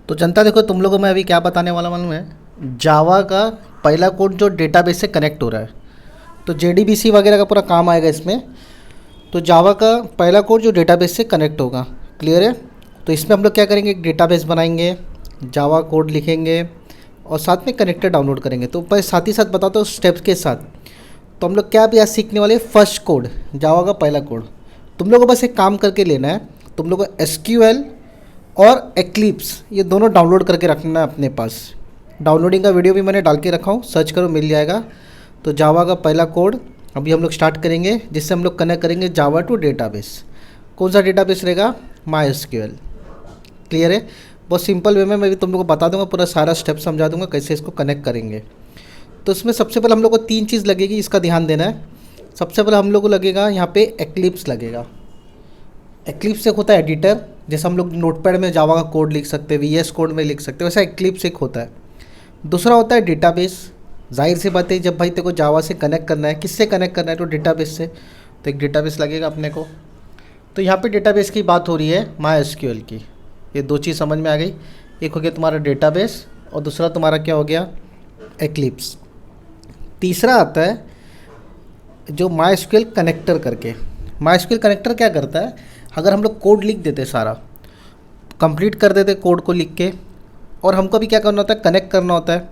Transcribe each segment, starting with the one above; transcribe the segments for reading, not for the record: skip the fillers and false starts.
तो जनता देखो, तुम लोगों को मैं अभी क्या बताने वाला मालूम है। जावा का पहला कोड जो डेटाबेस से कनेक्ट हो रहा है, तो जेडीबीसी वगैरह का पूरा काम आएगा इसमें। तो जावा का पहला कोड जो डेटाबेस से कनेक्ट होगा, क्लियर है। तो इसमें हम लोग क्या करेंगे, एक डेटाबेस बनाएंगे, जावा कोड लिखेंगे और साथ में कनेक्टर डाउनलोड करेंगे। तो पर साथ ही साथ बताता हूँ स्टेप्स के साथ। तो हम लोग क्या भी आज सीखने वाले, फर्स्ट कोड, जावा का पहला कोड। तुम लोगों को बस एक काम करके लेना है, तुम लोग को एसक्यूएल और एक्लिप्स ये दोनों डाउनलोड करके रखना है अपने पास। डाउनलोडिंग का वीडियो भी मैंने डाल के रखा हूँ, सर्च करो मिल जाएगा। तो जावा का पहला कोड अभी हम लोग स्टार्ट करेंगे, जिससे हम लोग कनेक्ट करेंगे जावा टू डेटाबेस। कौन सा डेटाबेस रहेगा, माई एसक्यूएल। क्लियर है। बहुत सिंपल वे में मैं भी तुम लोग को बता दूंगा, पूरा सारा स्टेप समझा दूंगा कैसे इसको कनेक्ट करेंगे। तो इसमें सबसे पहले हम लोग को 3 चीज़ लगेगी, इसका ध्यान देना है। सबसे पहले हम लोग को लगेगा यहाँ पे एक्लिप्स लगेगा। एक्लिप्स एक होता है एडिटर, जैसे हम लोग नोटपैड में जावा का कोड लिख सकते हैं, वीएस कोड में लिख सकते हैं, वैसा एक्लिप्स एक होता है। दूसरा होता है डेटाबेस। जाहिर सी बात है, जब भाई तेरे को जावा से कनेक्ट करना है, किससे कनेक्ट करना है, तो डेटाबेस से। तो एक डेटाबेस लगेगा अपने को। तो यहाँ पे डेटाबेस की बात हो रही है, माई एसक्यूएल की। ये 2 चीज़ समझ में आ गई। एक हो गया तुम्हारा डेटाबेस और दूसरा तुम्हारा क्या हो गया, एक्लिप्स। तीसरा आता है जो माई एसक्यूएल कनेक्टर करके। माई एसक्यूएल कनेक्टर क्या करता है, अगर हम लोग कोड लिख देते, सारा कंप्लीट कर देते कोड को लिख के, और हमको अभी क्या करना होता है, कनेक्ट करना होता है।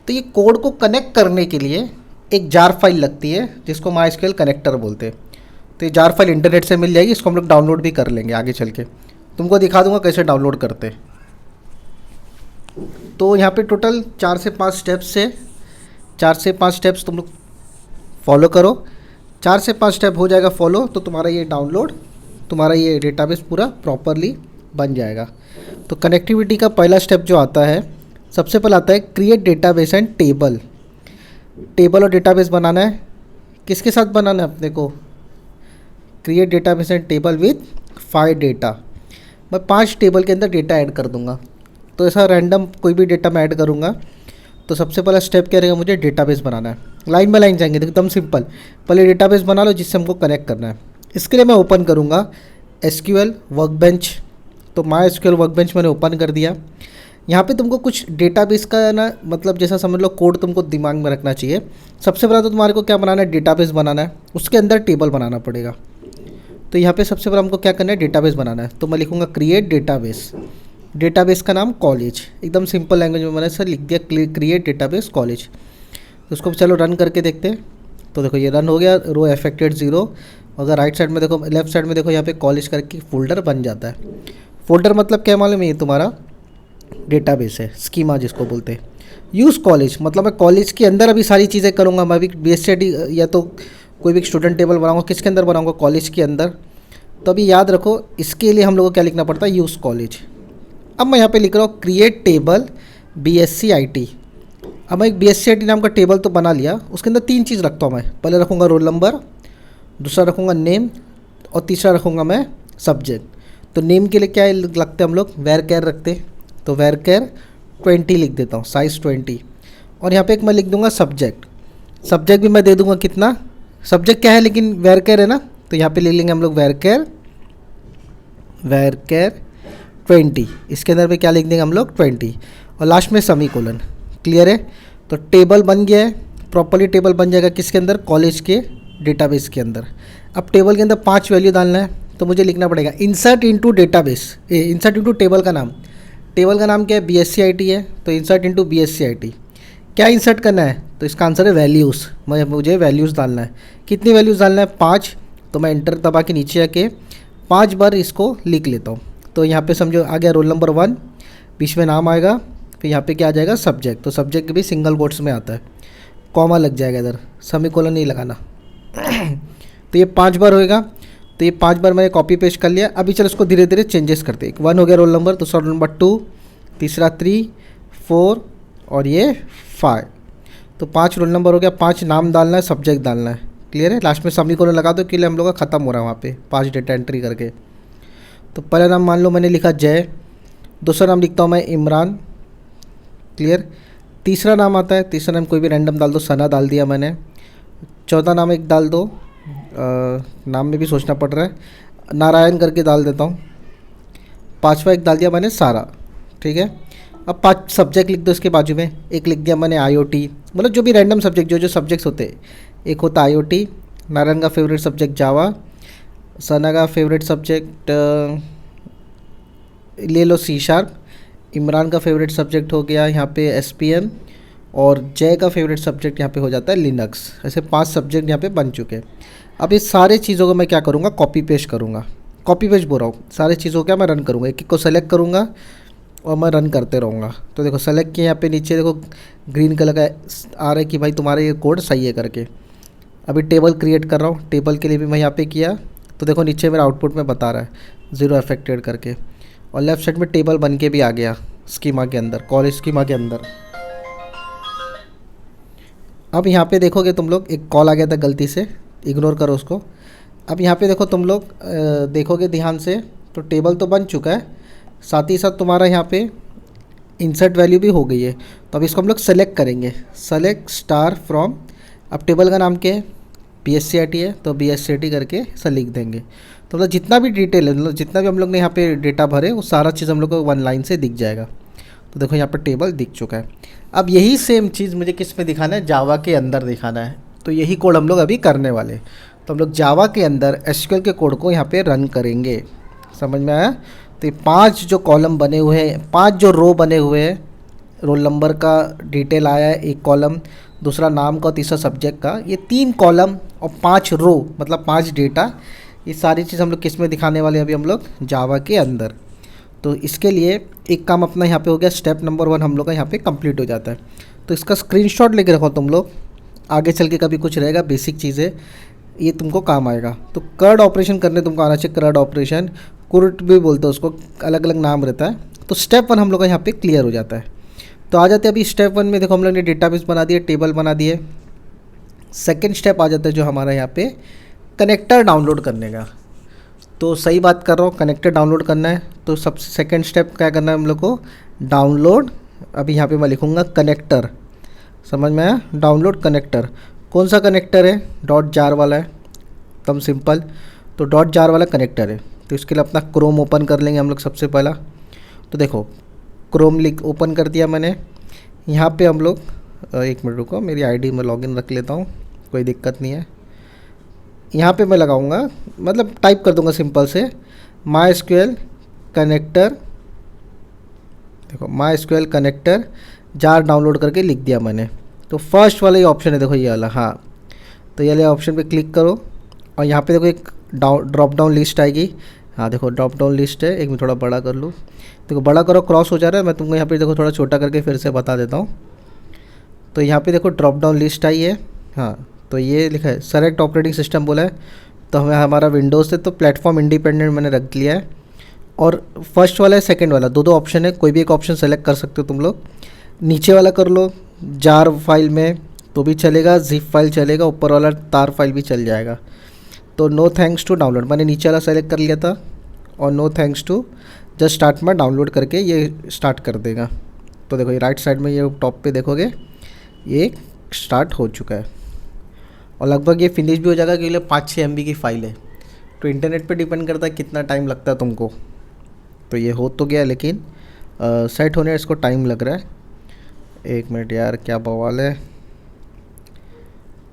तो ये कोड को कनेक्ट करने के लिए एक जार फाइल लगती है, जिसको माई एसक्यूएल कनेक्टर बोलते हैं। तो ये जार फाइल इंटरनेट से मिल जाएगी, इसको हम लोग डाउनलोड भी कर लेंगे आगे चल के। तुमको दिखा दूंगा कैसे डाउनलोड करते। तो यहाँ पे टोटल 4 से 5 स्टेप्स है। 4 से 5 स्टेप्स तुम लोग फॉलो करो। 4 से 5 स्टेप हो जाएगा फॉलो, तो तुम्हारा ये डाउनलोड, तुम्हारा ये डेटाबेस पूरा प्रॉपरली बन जाएगा। तो कनेक्टिविटी का पहला स्टेप जो आता है, सबसे पहले आता है create database and table. Table और डेटाबेस बनाना है, किसके साथ बनाना है अपने को, create database and table with 5 data. मैं 5 टेबल के अंदर डेटा ऐड कर दूंगा। तो ऐसा रैंडम कोई भी डेटा मैं ऐड करूंगा। तो सबसे पहला स्टेप क्या रहेगा, मुझे डेटाबेस बनाना है। लाइन बाय लाइन जाएंगे, एकदम सिंपल। पहले डेटाबेस बना लो जिससे हमको कनेक्ट करना है। इसके लिए मैं ओपन करूँगा एसक्यूएल वर्कबेंच। तो माई एसक्यूएल वर्कबेंच मैंने ओपन कर दिया। यहाँ पे तुमको कुछ डेटाबेस का ना, मतलब जैसा समझ लो कोड तुमको दिमाग में रखना चाहिए। सबसे पहले तो तुम्हारे को क्या बनाना है, डेटाबेस बनाना है, उसके अंदर टेबल बनाना पड़ेगा। तो यहाँ पे सबसे पहले हमको क्या करना है, डेटाबेस बनाना है। तो मैं लिखूँगा क्रिएट डेटाबेस। डेटाबेस का नाम कॉलेज, एकदम सिंपल लैंग्वेज में मैंने सर लिख दिया, क्रिएट डेटाबेस कॉलेज। तो उसको चलो रन करके देखते हैं। तो देखो ये रन हो गया, रो अफेक्टेड 0। अगर राइट साइड में देखो, लेफ्ट साइड में देखो, यहाँ पे कॉलेज करके फोल्डर बन जाता है। फोल्डर मतलब क्या मालूम है, ये तुम्हारा डेटाबेस है, स्कीमा जिसको बोलते हैं। यूज़ कॉलेज मतलब मैं कॉलेज के अंदर अभी सारी चीज़ें करूँगा। मैं अभी बीएससी या तो कोई भी स्टूडेंट टेबल बनाऊँगा, किसके अंदर बनाऊँगा, कॉलेज के अंदर। तो अभी याद रखो, इसके लिए हम लोगों को क्या लिखना पड़ता है, यूज़ कॉलेज। अब मैं यहाँ पे लिख रहा हूँ क्रिएट टेबल बीएससी आईटी। अब मैं एक बीएससी आईटी नाम का टेबल तो बना लिया, उसके अंदर 3 चीज़ रखता हूँ मैं। पहले रखूँगा रोल नंबर, दूसरा रखूँगा नेम, और तीसरा रखूँगा मैं सब्जेक्ट। तो नेम के लिए क्या लगते हैं हम लोग, वेर केयर रखते हैं। तो वेर केयर 20 लिख देता हूँ, साइज़ 20। और यहाँ पे एक मैं लिख दूँगा सब्जेक्ट। सब्जेक्ट भी मैं दे दूँगा कितना, सब्जेक्ट क्या है लेकिन वेर केयर है ना, तो यहाँ पे ले लेंगे हम लोग वेर केयर 20। इसके अंदर पे क्या लिख देंगे हम लोग, 20, और लास्ट में सेमीकोलन। क्लियर है। तो टेबल बन गया है, प्रॉपर्ली टेबल बन जाएगा किसके अंदर, कॉलेज के डेटाबेस के अंदर। अब टेबल के अंदर 5 वैल्यू डालना है, तो मुझे लिखना पड़ेगा insert into database, insert into table का नाम। टेबल का नाम क्या है, बीएससी आईटी है, तो इंसर्ट इनटू बीएससी आईटी। क्या इंसर्ट करना है, तो इसका आंसर है वैल्यूज़। मुझे वैल्यूज़ डालना है। कितनी वैल्यूज़ डालना है, 5। तो मैं एंटर दबा के नीचे आके 5 बार इसको लिख लेता हूँ। तो यहाँ पे समझो आ गया रोल नंबर 1, बीच में नाम आएगा, फिर यहाँ पे क्या आ जाएगा, सब्जेक्ट। तो सब्जेक्ट भी सिंगल कोट्स में आता है, कॉमा लग जाएगा इधर, सेमीकोलन नहीं लगाना। तो ये 5 बार होएगा। तो ये 5 बार मैंने कॉपी पेस्ट कर लिया। अभी चलो इसको धीरे धीरे चेंजेस करते हैं। 1 हो गया रोल नंबर, दूसरा रोल नंबर 2, तीसरा 3, 4 और ये 5। तो 5 रोल नंबर हो गया। 5 नाम डालना है, सब्जेक्ट डालना है। क्लियर है। लास्ट में सेमीकोलन लगा दो कि हम लोग का ख़त्म हो रहा है वहाँ पे 5 डेटा एंट्री करके। तो पहला नाम मान लो मैंने लिखा जय, दूसरा नाम लिखता हूँ मैं इमरान। क्लियर। तीसरा नाम आता है, तीसरा नाम कोई भी रैंडम डाल दो, सना डाल दिया मैंने। चौथा नाम एक डाल दो, नाम में भी सोचना पड़ रहा है, नारायण करके डाल देता हूँ। 5वां एक डाल दिया मैंने, सारा। ठीक है। अब 5 सब्जेक्ट लिख दो इसके बाजू में। एक लिख दिया मैंने IoT, मतलब जो भी रैंडम सब्जेक्ट जो जो सब्जेक्ट्स होते हैं। एक होता IoT, नारायण का फेवरेट सब्जेक्ट जावा, सना का फेवरेट सब्जेक्ट ले लो C#, इमरान का फेवरेट सब्जेक्ट हो गया यहाँ पे SPM, और जय का फेवरेट सब्जेक्ट यहाँ पे हो जाता है लिनक्स। ऐसे 5 सब्जेक्ट यहाँ पे बन चुके हैं। अब इस सारे चीज़ों को मैं क्या करूँगा, कॉपी पेस्ट करूँगा। कॉपी पेस्ट बोल रहा हूँ, सारे चीज़ों को क्या मैं रन करूँगा, एक एक को सेलेक्ट करूँगा और मैं रन करते रहूँगा। तो देखो सेलेक्ट किया, यहाँ पे नीचे देखो ग्रीन कलर का आ रहा है कि भाई तुम्हारा ये कोड सही है करके। अभी टेबल क्रिएट कर रहा हूँ, टेबल के लिए भी मैं यहाँ पे किया, तो देखो नीचे मेरा आउटपुट में बता रहा है 0 अफेक्टेड करके, और लेफ्ट साइड में टेबल बन के भी आ गया स्कीमा के अंदर, कॉल स्कीमा के अंदर। अब यहाँ पे देखोगे तुम लोग, एक कॉल आ गया था गलती से, इग्नोर करो उसको। अब यहाँ पे देखो तुम लोग देखोगे ध्यान से, तो टेबल तो बन चुका है, साथ ही साथ तुम्हारा यहाँ पे इंसर्ट वैल्यू भी हो गई है। तो अब इसको हम लोग सेलेक्ट करेंगे, सेलेक्ट स्टार फ्रॉम। अब टेबल का नाम क्या है, BSCIT है, तो BSCIT करके ऐसा लिख देंगे। तो मतलब जितना भी डिटेल है, मतलब जितना भी हम लोग ने यहाँ पे डेटा भरे, वो सारा चीज़ हम लोग को 1 लाइन से दिख जाएगा। तो देखो यहाँ पर टेबल दिख चुका है। अब यही सेम चीज़ मुझे किस में दिखाना है, जावा के अंदर दिखाना है। तो यही कोड हम लोग अभी करने वाले। तो हम लोग जावा के अंदर SQL के कोड को यहाँ पे रन करेंगे। समझ में आया? तो ये 5 जो कॉलम बने हुए हैं, 5 जो रो बने हुए हैं, रोल नंबर का डिटेल आया है एक कॉलम, दूसरा नाम का, तीसरा सब्जेक्ट का, ये 3 कॉलम और 5 रो, मतलब 5 डेटा। ये सारी चीज़ हम लोग किस में दिखाने वाले हैं अभी हम लोग, जावा के अंदर। तो इसके लिए एक काम अपना यहाँ पे हो गया, स्टेप नंबर 1 हम लोग का यहाँ पे कंप्लीट हो जाता है। तो इसका स्क्रीनशॉट लेके रखो तुम लोग, आगे चल के कभी कुछ रहेगा बेसिक चीज़ें, ये तुमको काम आएगा। तो कर्ड ऑपरेशन करने तुमको आना चाहिए, कर्ड ऑपरेशन, कुर्ट भी बोलते हैं उसको, अलग अलग नाम रहता है। तो स्टेप 1 हम लोग का यहाँ पे क्लियर हो जाता है। तो आ जाते हैं अभी स्टेप 1 में। देखो हम लोग ने डेटाबेस बना दिया, टेबल बना दिए। सेकेंड स्टेप आ जाता है जो हमारा यहाँ पे कनेक्टर डाउनलोड करने का। तो सही बात कर रहा हूँ, कनेक्टर डाउनलोड करना है। तो सबसे सेकेंड स्टेप क्या करना है हम लोग को, डाउनलोड। अभी यहाँ पे मैं लिखूँगा कनेक्टर, समझ में आया, डाउनलोड कनेक्टर। कौन सा कनेक्टर है, .jar वाला है, एकदम सिंपल। तो .jar वाला कनेक्टर है। तो इसके लिए अपना क्रोम ओपन कर लेंगे हम लोग सबसे पहला। तो देखो क्रोम ओपन कर दिया मैंने। यहाँ पे हम लोग 1 मिनट रुको, मेरी ID में लॉगिन रख लेता हूँ, कोई दिक्कत नहीं है। यहाँ पे मैं लगाऊंगा, मतलब टाइप कर दूंगा सिंपल से, MySQL कनेक्टर। देखो MySQL कनेक्टर जार डाउनलोड करके लिख दिया मैंने। तो फर्स्ट वाला ये ऑप्शन है, देखो ये वाला, हाँ। तो ये वाले ऑप्शन पे क्लिक करो और यहाँ पे देखो एक ड्रॉप डाउन लिस्ट आएगी। हाँ देखो ड्रॉप डाउन लिस्ट है, एक मैं थोड़ा बड़ा कर लूँ। देखो बड़ा करो, क्रॉस हो जा रहा है। मैं तुमको यहाँ पे देखो थोड़ा छोटा करके फिर से बता देता हूँ। तो यहाँ पे देखो ड्रॉप डाउन लिस्ट आई है, हाँ। तो ये लिखा है सेलेक्ट ऑपरेटिंग सिस्टम बोला है, तो हमें हमारा विंडोज़ से, तो प्लेटफॉर्म इंडिपेंडेंट मैंने रख लिया है। और फर्स्ट वाला है, सेकंड वाला, दो ऑप्शन है, कोई भी एक ऑप्शन सेलेक्ट कर सकते हो तुम लोग। नीचे वाला कर लो जार फाइल में तो भी चलेगा, जिप फाइल चलेगा, ऊपर वाला तार फाइल भी चल जाएगा। तो नो थैंक्स टू डाउनलोड, मैंने नीचे वाला सेलेक्ट कर लिया था, और no thanks to just start में डाउनलोड करके ये स्टार्ट कर देगा। तो देखो ये राइट साइड में ये टॉप पे देखोगे ये स्टार्ट हो चुका है, और लगभग ये फिनिश भी हो जाएगा, क्योंकि 5-6 MB की फ़ाइल है। तो इंटरनेट पे डिपेंड करता है कितना टाइम लगता है तुमको। तो ये हो तो गया, लेकिन सेट होने इसको टाइम लग रहा है। 1 मिनट यार, क्या बवाल है।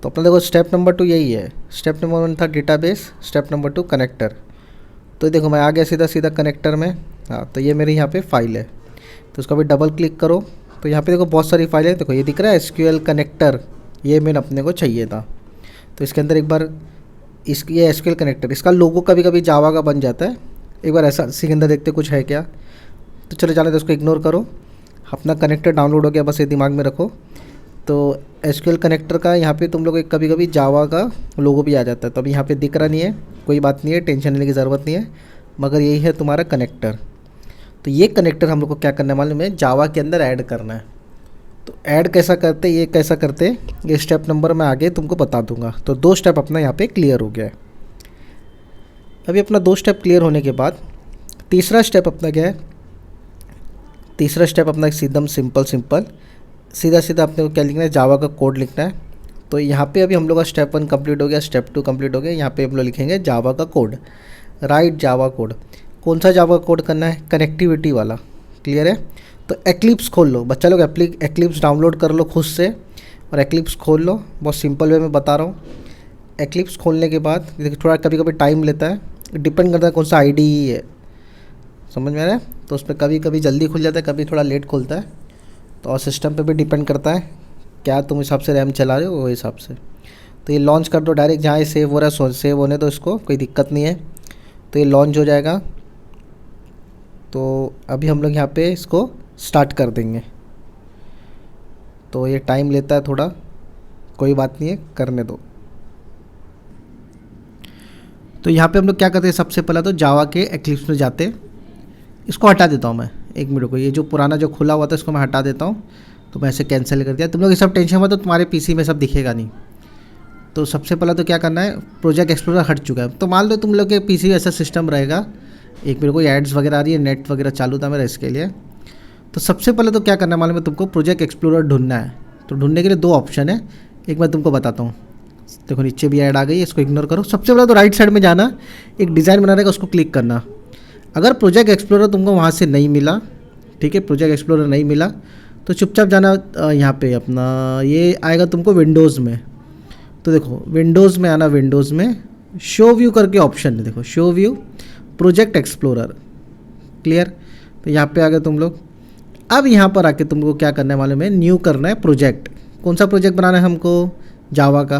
तो अपना देखो स्टेप नंबर 2 यही है। स्टेप नंबर 1 था डेटाबेस, स्टेप नंबर 2 कनेक्टर। तो देखो मैं आ गया सीधा सीधा कनेक्टर में, हाँ। तो ये मेरी यहाँ पे फाइल है, तो उसको भी डबल क्लिक करो। तो यहाँ पे देखो बहुत सारी फाइल है, देखो ये दिख रहा है SQL कनेक्टर, ये मेन अपने को चाहिए था। तो इसके अंदर एक बार ये SQL कनेक्टर, इसका लोगो कभी कभी जावा का बन जाता है। एक बार ऐसा इसी के अंदर देखते कुछ है क्या। तो चलो जाने दो, उसको इग्नोर करो। अपना कनेक्टर डाउनलोड हो गया, बस ये दिमाग में रखो। तो SQL कनेक्टर का यहाँ पे तुम लोग एक कभी कभी जावा का लोगो भी आ जाता है। तो अभी यहाँ पे दिख रहा नहीं है, कोई बात नहीं है, टेंशन लेने की ज़रूरत नहीं है, मगर यही है तुम्हारा कनेक्टर। तो ये कनेक्टर हम लोग को क्या करने वाले में, जावा के अंदर ऐड करना है। तो ऐड कैसा करते, ये कैसा करते, ये स्टेप नंबर मैं आगे तुमको बता दूंगा। तो 2 स्टेप अपना यहाँ पे क्लियर हो गया है। अभी अपना 2 स्टेप क्लियर होने के बाद तीसरा स्टेप अपना क्या है, तीसरा स्टेप अपना एकदम सिंपल सीधा सीधा अपने को क्या लिखना है, जावा का कोड लिखना है। तो यहाँ पे अभी हम लोग का स्टेप 1 कंप्लीट हो गया, स्टेप 2 कंप्लीट हो गया। यहाँ पे हम लोग लिखेंगे जावा का कोड, राइट जावा कोड। कौन सा जावा कोड करना है, कनेक्टिविटी वाला। क्लियर है। तो एक्लिप्स खोल लो बच्चा लोग, एक्लिप्स डाउनलोड कर लो खुद से और एक्लिप्स खोल लो। बहुत सिंपल वे में बता रहा हूँ। एक्लिप्स खोलने के बाद देखिए थोड़ा कभी कभी टाइम लेता है, डिपेंड करता है कौन सा आईडी है, समझ में आ रहा है। तो उस पर कभी कभी जल्दी खुल जाता है, कभी थोड़ा लेट खुलता है। तो और सिस्टम पे भी डिपेंड करता है क्या तुम हिसाब से रैम चला रहे हो वो हिसाब से। तो ये लॉन्च कर दो डायरेक्ट, जहाँ ये सेव हो रहा है सेव होने दो इसको, कोई दिक्कत नहीं है। तो ये लॉन्च हो जाएगा। तो अभी हम लोग यहाँ पे इसको स्टार्ट कर देंगे। तो ये टाइम लेता है थोड़ा, कोई बात नहीं है, करने दो। तो यहाँ पे हम लोग क्या करते हैं, सबसे पहले तो जावा के एक्लिप्स में जाते हैं। इसको हटा देता हूँ मैं, एक मिनट को, ये जो पुराना जो खुला हुआ था इसको मैं हटा देता हूँ। तो मैं ऐसे कैंसिल कर दिया। तुम लोग ये सब टेंशन मत, तो तुम्हारे पीसी में सब दिखेगा नहीं। तो सबसे पहले तो क्या करना है, प्रोजेक्ट एक्सप्लोरर हट चुका है। तो मान लो तुम लोग के पीसी में ऐसा सिस्टम रहेगा, एक मेरे को एड्स वगैरह आ रही है, नेट वगैरह चालू था मेरा इसके लिए। तो सबसे पहले तो क्या करना है मालूम है तुमको, प्रोजेक्ट एक्सप्लोरर ढूंढना है। तो ढूंढने के लिए दो ऑप्शन है, एक मैं तुमको बताता हूँ। देखो नीचे भी ऐड आ गई है, इसको इग्नोर करो। सबसे पहले तो राइट साइड में जाना, एक डिज़ाइन बना रहेगा उसको क्लिक करना। अगर प्रोजेक्ट एक्सप्लोरर तुमको वहाँ से नहीं मिला, ठीक है, प्रोजेक्ट एक्सप्लोरर नहीं मिला, तो चुपचाप जाना यहाँ पे अपना, ये आएगा तुमको विंडोज़ में। तो देखो विंडोज़ में आना, विंडोज़ में शो व्यू करके ऑप्शन है, देखो show view project explorer, clear. तो यहाँ पे आ गए तुम लोग। अब यहाँ पर आके तुमको क्या करना है मालूम है, न्यू करना है प्रोजेक्ट। कौन सा प्रोजेक्ट बनाना है हमको, जावा का।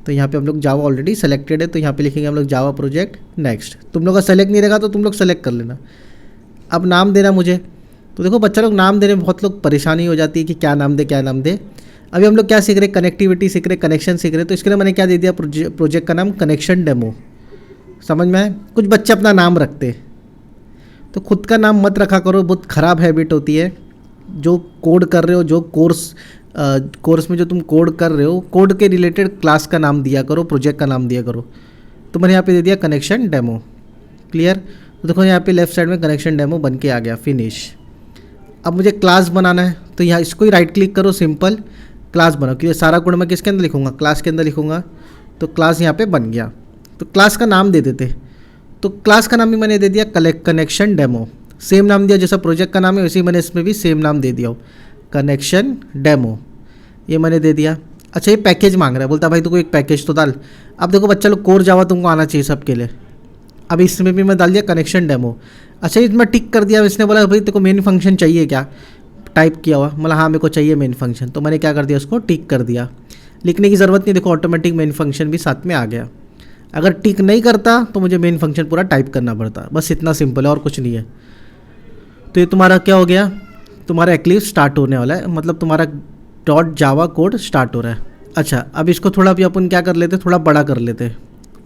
तो यहाँ पे हम लोग जावा ऑलरेडी सेलेक्टेड है, तो यहाँ पे लिखेंगे हम लोग जावा प्रोजेक्ट नेक्स्ट। तुम लोग का सेलेक्ट नहीं रहेगा तो तुम लोग सेलेक्ट कर लेना। अब नाम देना मुझे। तो देखो बच्चा लोग नाम देने में बहुत लोग परेशानी हो जाती है कि क्या नाम दे क्या नाम दे। अभी हम लोग क्या सीख रहे, कनेक्टिविटी सीख रहे, कनेक्शन सीख रहे। तो इसके लिए मैंने क्या दे दिया, प्रोजेक्ट का नाम कनेक्शन डेमो। समझ में आए। कुछ बच्चे अपना नाम रखते, तो खुद का नाम मत रखा करो, बहुत ख़राब हैबिट होती है। जो कोड कर रहे हो, जो कोर्स में जो तुम कोड कर रहे हो, कोड के रिलेटेड क्लास का नाम दिया करो, प्रोजेक्ट का नाम दिया करो। तो मैंने यहाँ पे दे दिया कनेक्शन डेमो, क्लियर। तो देखो यहाँ पे लेफ्ट साइड में कनेक्शन डेमो बन के आ गया, फिनिश। अब मुझे क्लास बनाना है, तो यहाँ इसको ही राइट क्लिक करो, सिंपल क्लास बनाओ। क्योंकि सारा कोड मैं किसके अंदर लिखूँगा, क्लास के अंदर लिखूँगा। तो क्लास यहाँ पे बन गया। तो क्लास का नाम दे देते। तो क्लास का नाम भी मैंने दे दिया कनेक्शन डेमो, सेम नाम दिया जैसा प्रोजेक्ट का नाम है, वैसे ही मैंने इसमें भी सेम नाम दे दिया हो, कनेक्शन डेमो, ये मैंने दे दिया। अच्छा ये पैकेज मांग रहा है, बोलता भाई तुमको एक पैकेज तो डाल। अब देखो बच्चा लोग कोर जावा तुमको आना चाहिए सबके लिए। अब इसमें भी मैं डाल दिया कनेक्शन डेमो। अच्छा इसमें टिक कर दिया। इसने बोला भाई तेको मेन फंक्शन चाहिए क्या, टाइप किया हुआ, मतलब हाँ मेरे को चाहिए मेन फंक्शन। तो मैंने क्या कर दिया, उसको टिक कर दिया। लिखने की ज़रूरत नहीं, देखो ऑटोमेटिक मेन फंक्शन भी साथ में आ गया। अगर टिक नहीं करता तो मुझे मेन फंक्शन पूरा टाइप करना पड़ता, बस इतना सिंपल है और कुछ नहीं है। तो ये तुम्हारा क्या हो गया, तुम्हारा एक्लिप्स स्टार्ट होने वाला है, मतलब तुम्हारा .java कोड स्टार्ट हो रहा है। अच्छा अब इसको थोड़ा भी अपन क्या कर लेते, थोड़ा बड़ा कर लेते।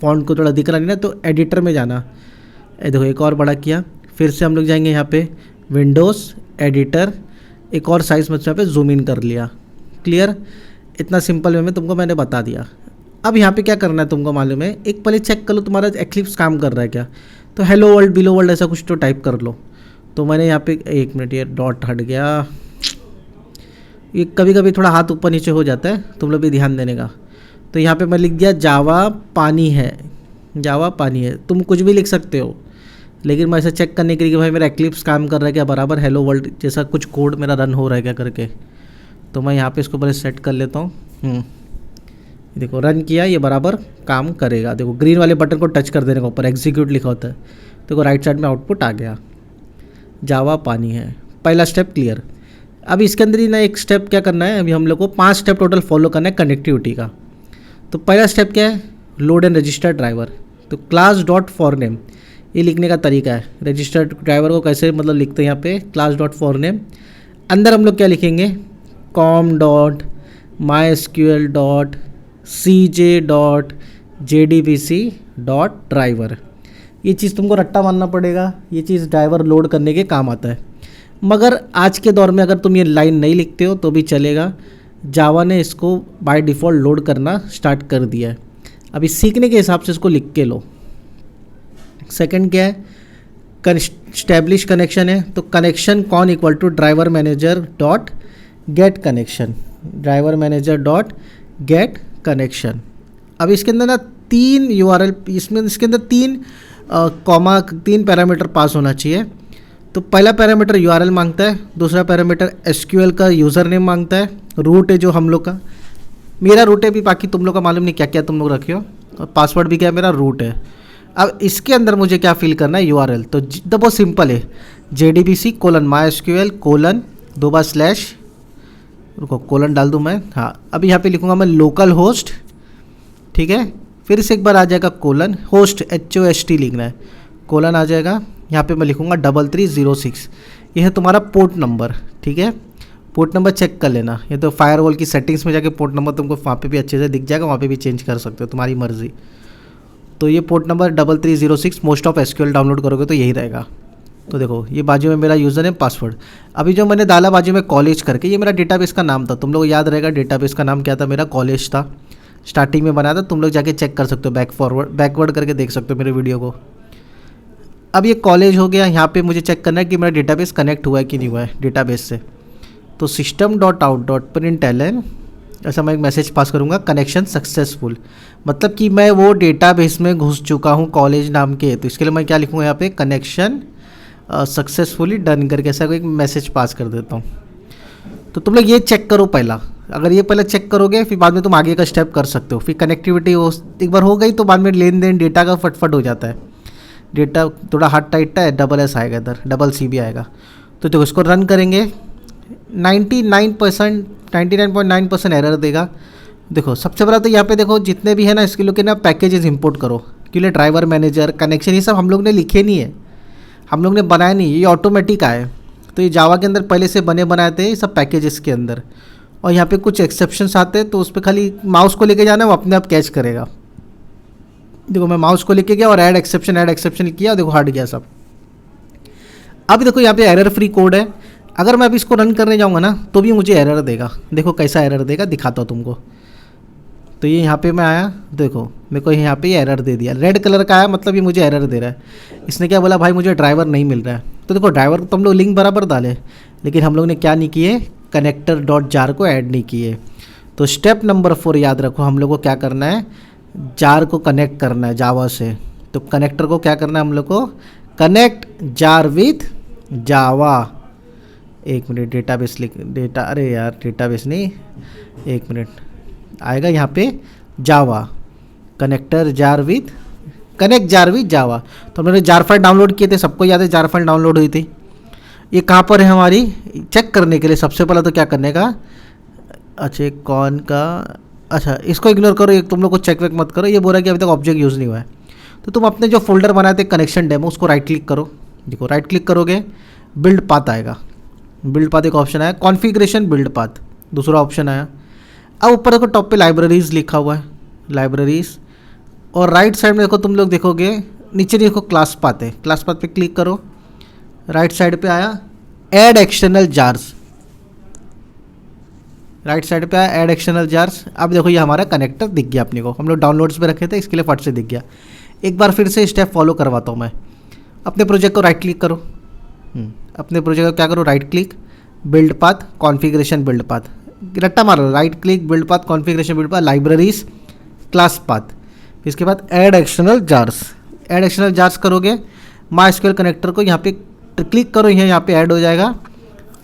फॉन्ट को थोड़ा दिख रहा नहीं ना, तो एडिटर में जाना। देखो एक और बड़ा किया। फिर से हम लोग जाएंगे यहाँ पे विंडोज़ एडिटर, एक और साइज़ में यहाँ पे जूम इन कर लिया, क्लियर। इतना सिंपल वे में तुमको मैंने बता दिया। अब यहाँ पे क्या करना है तुमको मालूम है, एक पहले चेक कर लो तुम्हारा एक्लिप्स काम कर रहा है क्या। तो हेलो वर्ल्ड, बिलो वर्ल्ड ऐसा कुछ तो टाइप कर लो। तो मैंने यहाँ पे, एक मिनट, ये डॉट हट गया, ये कभी कभी थोड़ा हाथ ऊपर नीचे हो जाता है, तुम लोग भी ध्यान देने का। तो यहाँ पे मैं लिख दिया जावा पानी है, जावा पानी है। तुम कुछ भी लिख सकते हो, लेकिन मैं ऐसा चेक करने के लिए कि भाई मेरा एक्लिप्स काम कर रहा है क्या, बराबर हेलो वर्ल्ड जैसा कुछ कोड मेरा रन हो रहा है क्या करके। तो मैं यहाँ पे इसको पहले सेट कर लेता हूँ। देखो रन किया, ये बराबर काम करेगा। देखो ग्रीन वाले बटन को टच कर देने का, ऊपर एग्जीक्यूट लिखा होता है। देखो राइट साइड में आउटपुट आ गया, जावा पानी है। पहला स्टेप क्लियर। अब इसके अंदर ही ना एक स्टेप क्या करना है, अभी हम लोग को 5 स्टेप टोटल फॉलो करना है कनेक्टिविटी का। तो पहला स्टेप क्या है, लोड एंड रजिस्टर ड्राइवर। तो क्लास डॉट फॉर नेम, ये लिखने का तरीका है। रजिस्टर ड्राइवर को कैसे मतलब लिखते हैं यहाँ पे, क्लास डॉट फॉर नेम। अंदर हम लोग क्या लिखेंगे, com dot my SQL dot CJ dot JDBC dot driver. ये चीज़ तुमको रट्टा मानना पड़ेगा, ये चीज़ ड्राइवर लोड करने के काम आता है। मगर आज के दौर में अगर तुम ये लाइन नहीं लिखते हो तो भी चलेगा, जावा ने इसको बाय डिफ़ॉल्ट लोड करना स्टार्ट कर दिया है। अभी सीखने के हिसाब से इसको लिख के लो। सेकंड क्या है, स्टैब्लिश कनेक्शन है। तो कनेक्शन कौन equal to driver manager dot get connection, driver manager dot get connection. अब इसके अंदर ना 3 URL, इसके अंदर 3 पैरामीटर पास होना चाहिए। तो पहला पैरामीटर यूआरएल मांगता है, दूसरा पैरामीटर एसक्यूएल का यूज़र नेम मांगता है, रूट है जो हम लोग का, मेरा रूट है भी, बाकी तुम लोग का मालूम नहीं क्या क्या तुम लोग रखे हो, और पासवर्ड भी क्या है मेरा रूट है। अब इसके अंदर मुझे क्या फिल करना है यूआरएल, तो बहुत सिंपल है, JDBC:/MySQL:2 रुको कोलन डाल दूँ मैं, हाँ अभी यहाँ पे लिखूँगा मैं लोकल होस्ट, ठीक है, फिर से एक बार आ जाएगा कोलन होस्ट HOST लिखना है, कोलन आ जाएगा, यहाँ पे मैं लिखूँगा 3306, ये है तुम्हारा पोर्ट नंबर, ठीक है। पोर्ट नंबर चेक कर लेना, ये तो फायरवॉल की सेटिंग्स में जाके पोर्ट नंबर तुमको वहाँ पे भी अच्छे से दिख जाएगा, वहाँ पे भी चेंज कर सकते हो, तुम्हारी मर्जी। तो ये port number 3306 most of SQL download करोगे तो यही रहेगा। तो देखो ये बाजू में मेरा यूज़र नेम पासवर्ड, अभी जो मैंने डाला बाजू में कॉलेज करके, ये मेरा डेटाबेस का नाम था, तुम लोग याद रहेगा डेटाबेस का नाम क्या था, मेरा कॉलेज था, स्टार्टिंग में बनाया था, तुम लोग जाके चेक कर सकते हो, बैकवर्ड करके देख सकते हो मेरे वीडियो को। अब ये कॉलेज हो गया, यहाँ पे मुझे चेक करना है कि मेरा डेटाबेस कनेक्ट हुआ है कि नहीं हुआ है डेटाबेस से। तो system.out.println ऐसा मैं एक मैसेज पास करूँगा, कनेक्शन सक्सेसफुल, मतलब कि मैं वो डेटाबेस में घुस चुका हूँ कॉलेज नाम के। तो इसके लिए मैं क्या लिखूँगा यहाँ पे, कनेक्शन सक्सेसफुली डन करके ऐसा कोई मैसेज पास कर देता हूँ। तो तुम लोग ये चेक करो पहला, अगर ये पहले चेक करोगे फिर बाद में तुम आगे का स्टेप कर सकते हो। फिर कनेक्टिविटी हो एक बार हो गई तो बाद में लेन देन डेटा का फटफट हो जाता है, डेटा थोड़ा हार्ड टाइट है, $S आएगा इधर, $C भी आएगा। तो देखो इसको रन करेंगे, 99.9% एरर देगा। देखो सबसे बड़ा तो यहाँ पे देखो जितने भी है ना इसके लोग के ना पैकेजेस इंपोर्ट करो, क्योंकि ड्राइवर मैनेजर कनेक्शन ये सब हम लोग ने लिखे नहीं है, हम लोग ने बनाया नहीं, ये ऑटोमेटिक आए। तो ये जावा के अंदर पहले से बने बनाए थे ये सब पैकेजेस के अंदर, और यहाँ पे कुछ एक्सेप्शंस आते हैं तो उस पर खाली माउस को लेके जाना, वो अपने आप कैच करेगा। देखो मैं माउस को लेके गया और ऐड एक्सेप्शन किया, देखो हट गया सब। अब देखो यहाँ पे एरर फ्री कोड है, अगर मैं अभी इसको रन करने जाऊँगा ना तो भी मुझे एरर देगा। देखो कैसा एरर देगा दिखाता हूँ तुमको। तो ये यहाँ पे मैं आया, देखो मेरे को यहाँ पे एरर दे दिया, रेड कलर का आया, मतलब ये मुझे एरर दे रहा है। इसने क्या बोला, भाई मुझे ड्राइवर नहीं मिल रहा है। तो देखो ड्राइवर तो हम लोग लिंक बराबर डाले, लेकिन हम लोग ने क्या नहीं किए, connector.jar को ऐड नहीं किए। तो स्टेप नंबर 4 याद रखो, हम लोग को क्या करना है, जार को कनेक्ट करना है जावा से। तो कनेक्टर को क्या करना है हम लोग को, कनेक्ट जार विथ जावा। एक मिनट डेटाबेस डेटा, अरे यार डेटाबेस नहीं, एक मिनट आएगा यहाँ पे Java, connector jar with connect jar with Java. तो हमने जार फाइल डाउनलोड किए थे, सबको याद है जार फाइल डाउनलोड हुई थी। ये कहाँ पर है हमारी, चेक करने के लिए सबसे पहले तो क्या करने का, अच्छा कौन का, अच्छा इसको इग्नोर करो, ये तुम लोग को चेक वेक मत करो। ये बोल रहा है कि अभी तक ऑब्जेक्ट यूज़ नहीं हुआ है। तो तुम अपने जो फोल्डर बनाए थे कनेक्शन डेमो, उसको राइट क्लिक करो। देखो राइट क्लिक करोगे बिल्ड पाथ आएगा, बिल्ड पाथ एक ऑप्शन आया, कॉन्फ़िगरेशन बिल्ड पाथ दूसरा ऑप्शन आया। अब ऊपर देखो टॉप पे लाइब्रेरीज लिखा हुआ है, लाइब्रेरीज, और राइट साइड में देखो तुम लोग देखोगे नीचे देखो क्लास पाथ है, क्लास पाथ पे क्लिक करो, राइट साइड पे आया add external jars, right side पे आया ऐड एक्सटर्नल जार्स। अब देखो ये हमारा कनेक्टर दिख गया अपने को, हम लोग डाउनलोड्स पे रखे थे इसके लिए फट से दिख गया। एक बार फिर से स्टेप फॉलो करवाता हूँ मैं। अपने प्रोजेक्ट को राइट क्लिक करो, अपने प्रोजेक्ट को क्या करो, right click build path configuration build path, रट्टा मारो, right click build path configuration build path libraries class path. इसके बाद add external jars, add external jars करोगे, MySQL कनेक्टर को यहाँ पे क्लिक करो, यहाँ पे ऐड हो जाएगा।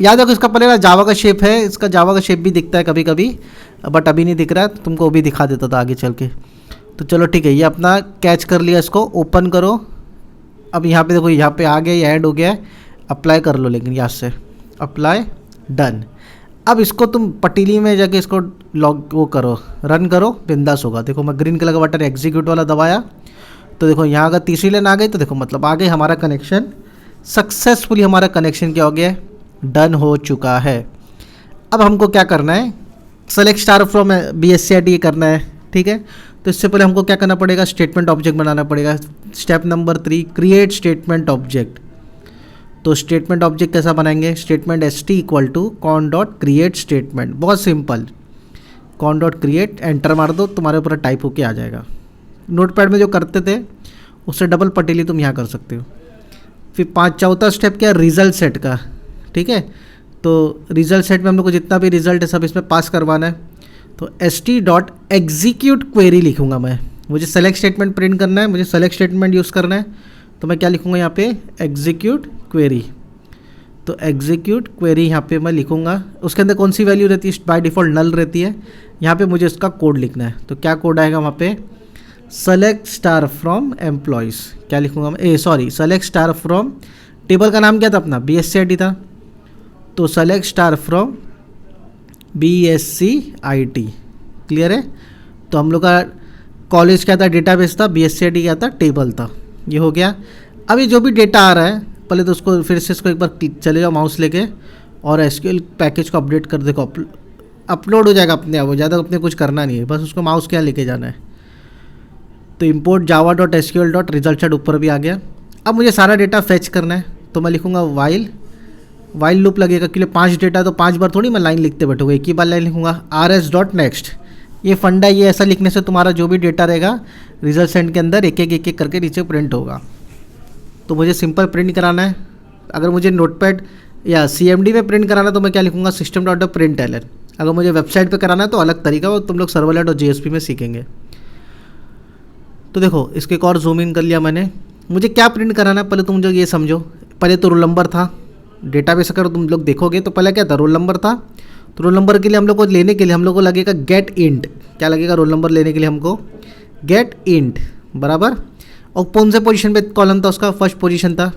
याद रखो इसका पहले जावा का शेप है, इसका जावा का शेप भी दिखता है कभी कभी, बट अभी नहीं दिख रहा है, तुमको भी दिखा देता था आगे चल के। तो चलो ठीक है, ये अपना कैच कर लिया, इसको ओपन करो। अब यहाँ पे देखो यहाँ पे आ गया, ये ऐड हो गया है, अप्लाई कर लो, लेकिन यहाँ से अप्लाई डन। अब इसको तुम पटीली में जाके इसको लॉग वो करो, रन करो, बिंदास होगा। देखो मैं ग्रीन कलर का बटन एग्जीक्यूट वाला दबाया, तो देखो यहाँ अगर तीसरी लाइन आ गई, तो देखो मतलब आ गई हमारा कनेक्शन सक्सेसफुली, हमारा कनेक्शन क्या हो गया, डन हो चुका है। अब हमको क्या करना है, सेलेक्ट स्टार फ्रॉम BSCID करना है, ठीक है। तो इससे पहले हमको क्या करना पड़ेगा, स्टेटमेंट ऑब्जेक्ट बनाना पड़ेगा। Step number 3 create statement object. तो स्टेटमेंट ऑब्जेक्ट कैसा बनाएंगे, statement ST equal to con.create statement, बहुत सिंपल, con.create एंटर मार दो, तुम्हारे ऊपर टाइप होके आ जाएगा। नोटपैड में जो करते थे उससे डबल पटेली तुम यहाँ कर सकते हो। फिर चौथा स्टेप क्या, रिजल्ट सेट का, ठीक है। तो रिजल्ट सेट में हम लोग को जितना भी रिजल्ट है सब इसमें पास करवाना है। तो st.execute क्वेरी लिखूंगा मैं, मुझे सेलेक्ट स्टेटमेंट प्रिंट करना है, मुझे सेलेक्ट स्टेटमेंट यूज़ करना है। तो मैं क्या लिखूंगा यहाँ पे, एग्जीक्यूट क्वेरी, तो एग्जीक्यूट क्वेरी यहाँ पे मैं लिखूँगा, उसके अंदर कौन सी वैल्यू रहती है, बाय डिफ़ॉल्ट नल रहती है। यहाँ पे मुझे उसका कोड लिखना है, तो क्या कोड आएगा वहाँ पे, सेलेक्ट स्टार फ्रॉम एम्प्लॉयज़, क्या लिखूँगा मैं, सेलेक्ट स्टार फ्रॉम, टेबल का नाम क्या था अपना, BSCIT था, तो select star from BSCIT, clear है। तो हम लोग का कॉलेज क्या था, डेटाबेस था, BSCIT क्या था, टेबल था, ये हो गया। अब ये जो भी डेटा आ रहा है पहले तो उसको फिर से इसको एक बार चले जाओ माउस लेके और SQL पैकेज को अपडेट कर, देखो अपलोड हो जाएगा अपने आप, वो ज़्यादा अपने कुछ करना नहीं है, बस उसको माउस क्या लेके जाना है। तो import java.sql.result ऊपर भी आ गया। अब मुझे सारा डेटा फेच करना है, तो मैं लिखूँगा वाइल लूप लगेगा, क्योंकि 5 डेटा तो 5 बार थोड़ी मैं लाइन लिखते बैठूँगा, एक ही बार लाइन लिखूँगा rs.next। ये फंडा, ये ऐसा लिखने से तुम्हारा जो भी डेटा रहेगा रिजल्ट सेंड के अंदर एक एक करके नीचे प्रिंट होगा। तो मुझे सिंपल प्रिंट कराना है। अगर मुझे नोटपैड या CMD में प्रिंट कराना है तो मैं क्या लिखूँगा, system.println। अगर मुझे वेबसाइट पे कराना है तो अलग तरीका, वो तुम लोग सर्वलेट और JSP में सीखेंगे। तो देखो इसके एक और जूम इन कर लिया मैंने। मुझे क्या प्रिंट कराना है पहले तुम जो ये समझो। पहले तो रोल नंबर था, डेटाबेस अगर तुम लोग देखोगे तो पहले क्या था, रोल नंबर था। तो रोल नंबर के लिए हम लोग को लेने के लिए हम लोग को लगेगा गेट इंट, क्या लगेगा, रोल नंबर लेने के लिए हमको गेट इंट बराबर। और कौन से पोजीशन पे कॉलम था उसका, फर्स्ट पोजीशन था।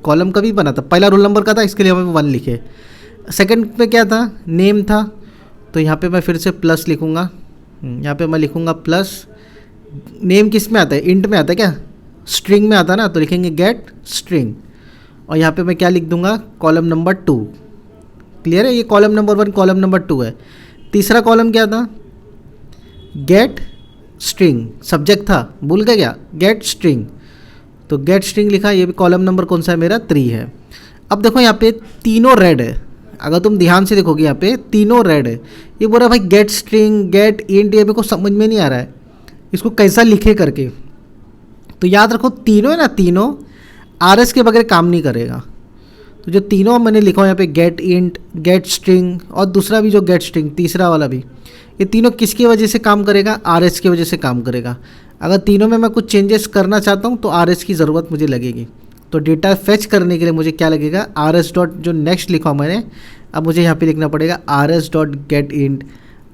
कॉलम कभी बना था, पहला रोल नंबर का था, इसके लिए हमें 1 लिखे। सेकंड पे क्या था, नेम था, तो यहाँ पे मैं फिर से प्लस लिखूँगा। यहाँ पे मैं लिखूँगा प्लस। नेम किस में आता है, इंट में आता है क्या, स्ट्रिंग में आता है ना, तो लिखेंगे गेट स्ट्रिंग। और यहाँ पे मैं क्या लिख दूँगा, कॉलम नंबर 2, क्लियर है। ये कॉलम नंबर 1 कॉलम नंबर 2 है। तीसरा कॉलम क्या था, गेट स्ट्रिंग, सब्जेक्ट था, भूल गया क्या, गेट स्ट्रिंग, तो गेट स्ट्रिंग लिखा। ये भी कॉलम नंबर कौन सा है मेरा, 3 है। अब देखो यहाँ पे तीनों रेड है, अगर तुम ध्यान से देखोगे यहाँ पे तीनों रेड है। ये बोल रहा है भाई गेट स्ट्रिंग गेट इंट, ये मेरे को समझ में नहीं आ रहा है इसको कैसा लिखे करके। तो याद रखो तीनों है ना, तीनों RS के बगैर काम नहीं करेगा। तो जो तीनों मैंने लिखा है यहाँ पे, गेट इंट, गेट स्ट्रिंग और दूसरा भी जो गेट स्ट्रिंग, तीसरा वाला भी, ये तीनों किसकी वजह से काम करेगा, RS की वजह से काम करेगा। अगर तीनों में मैं कुछ चेंजेस करना चाहता हूँ तो RS की ज़रूरत मुझे लगेगी। तो डेटा फेच करने के लिए मुझे क्या लगेगा, RS डॉट जो नेक्स्ट लिखा मैंने, अब मुझे यहाँ पे लिखना पड़ेगा RS dot gate int,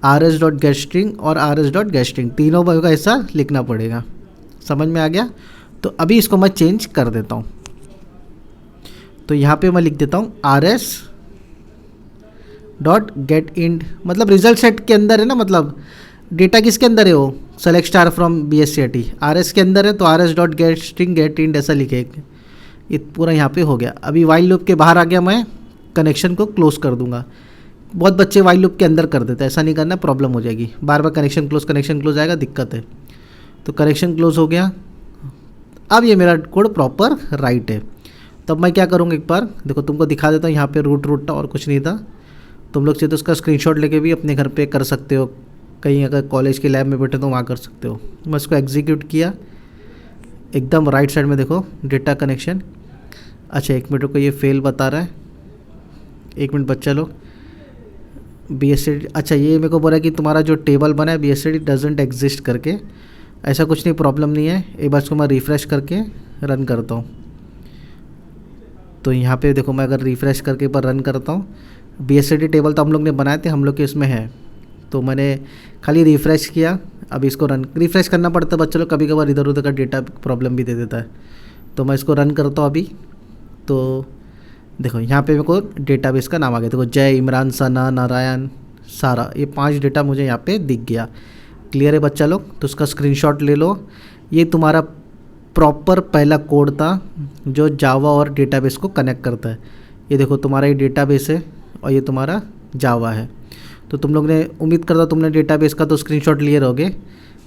RS dot get string और RS डॉट गेट स्ट्रिंग, तीनों का ऐसा लिखना पड़ेगा। समझ में आ गया। तो अभी इसको मैं चेंज कर देता हूँ। तो यहाँ पे मैं लिख देता हूँ RS डॉट गेट इंट, मतलब रिजल्ट सेट के अंदर है ना, मतलब डेटा किसके अंदर है, वो select star from BSCIT RS के अंदर है, तो RS dot get string get int ऐसा लिखे। ये पूरा यहाँ पे हो गया। अभी वाइल लूप के बाहर आ गया, मैं कनेक्शन को क्लोज कर दूंगा। बहुत बच्चे वाइल लूप के अंदर कर देते हैं, ऐसा नहीं करना, प्रॉब्लम हो जाएगी, बार बार कनेक्शन क्लोज आएगा, दिक्कत है। तो कनेक्शन क्लोज हो गया। अब ये मेरा कोड प्रॉपर राइट है। तब मैं क्या करूँगा, एक बार देखो तुमको दिखा देता हूँ। यहाँ पे रूट था और कुछ नहीं था। तुम लोग चाहिए तो उसका स्क्रीनशॉट लेके भी अपने घर पे कर सकते हो, कहीं अगर कॉलेज के लैब में बैठे तो वहाँ कर सकते हो। मैं इसको एग्जीक्यूट किया, एकदम राइट साइड में देखो डेटा कनेक्शन। अच्छा 1 मिनट को ये फेल बता रहा है, 1 मिनट बच्चा लोग। BSCIT, अच्छा ये मेरे को बोला कि तुम्हारा जो टेबल बना है BSCIT डजेंट एग्जिस्ट करके, ऐसा कुछ नहीं, प्रॉब्लम नहीं है। एक बार इसको मैं रिफ़्रेश करके रन करता हूँ। तो यहाँ पे देखो मैं अगर रिफ़्रेश करके एक बार रन करता हूँ, BSCIT टेबल तो हम लोग ने बनाए थे, हम लोग के इसमें है, तो मैंने खाली रिफ़्रेश किया। अब इसको रिफ़्रेश करना पड़ता है बच्चों लोग, कभी कभार इधर उधर का डेटा प्रॉब्लम भी दे देता है। तो मैं इसको रन करता हूँ अभी। तो देखो यहाँ पे मेरे को डेटाबेस का नाम आ गया, देखो जय, इमरान, सना, नारायण, सारा, ये 5 डेटा मुझे यहाँ पे दिख गया। क्लियर है बच्चा लोग। तो उसका स्क्रीनशॉट ले लो। ये तुम्हारा प्रॉपर पहला कोड था जो जावा और डेटाबेस को कनेक्ट करता है। ये देखो तुम्हारा ये डेटाबेस है और ये तुम्हारा जावा है। तो तुम लोग ने, उम्मीद करता तुमने डेटाबेस का तो स्क्रीनशॉट लिए रहोगे,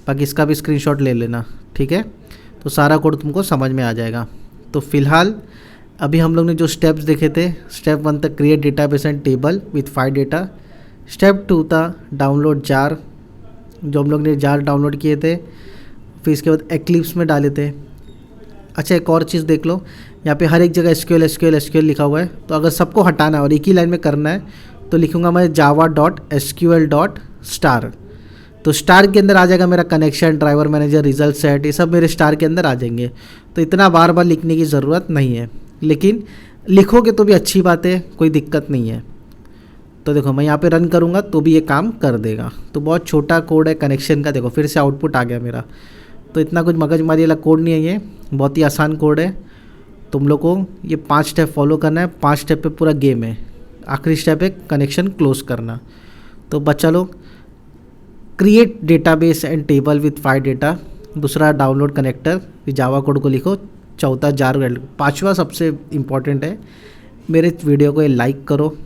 बाकी इसका भी स्क्रीनशॉट ले लेना, ठीक है। तो सारा कोड तुमको समझ में आ जाएगा। तो फिलहाल अभी हम लोग ने जो स्टेप्स देखे थे, स्टेप 1 था create database and table with 5 data. Step 2 था डाउनलोड जार, जो हम लोग ने जार डाउनलोड किए थे, फिर इसके बाद एक्लिप्स में डाले थे। अच्छा एक और चीज़ देख लो, यहाँ पे हर एक जगह SQL लिखा हुआ है। तो अगर सबको हटाना है और एक ही लाइन में करना है तो लिखूँगा मैं java.sql.star। तो स्टार के अंदर आ जाएगा मेरा connection, driver manager, result set, ये सब मेरे स्टार के अंदर आ जाएंगे। तो इतना बार बार लिखने की ज़रूरत नहीं है। लेकिन लिखोगे तो भी अच्छी बात है, कोई दिक्कत नहीं है। तो देखो मैं यहाँ पे रन करूँगा तो भी ये काम कर देगा। तो बहुत छोटा कोड है कनेक्शन का, देखो फिर से आउटपुट आ गया मेरा। तो इतना कुछ मगजमारी वाला कोड नहीं है ये, बहुत ही आसान कोड है। तुम लोग को ये 5 स्टेप फॉलो करना है, 5 स्टेप पे पूरा गेम है। आखिरी स्टेप है कनेक्शन क्लोज करना। तो बच्चा लोग, create database and table with 5 data. दूसरा डाउनलोड कनेक्टर, जावा कोड को लिखो। चौथा जार। 5वां सबसे इम्पॉर्टेंट है, मेरे वीडियो को ये लाइक करो।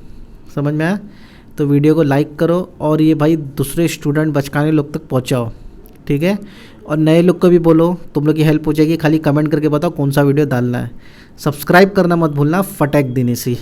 समझ में आया? तो वीडियो को लाइक करो और ये भाई दूसरे स्टूडेंट बचकाने लोग तक पहुंचाओ, ठीक है। और नए लोग को भी बोलो, तुम लोग की हेल्प हो जाएगी। खाली कमेंट करके बताओ कौन सा वीडियो डालना है। सब्सक्राइब करना मत भूलना, फटैक देने से।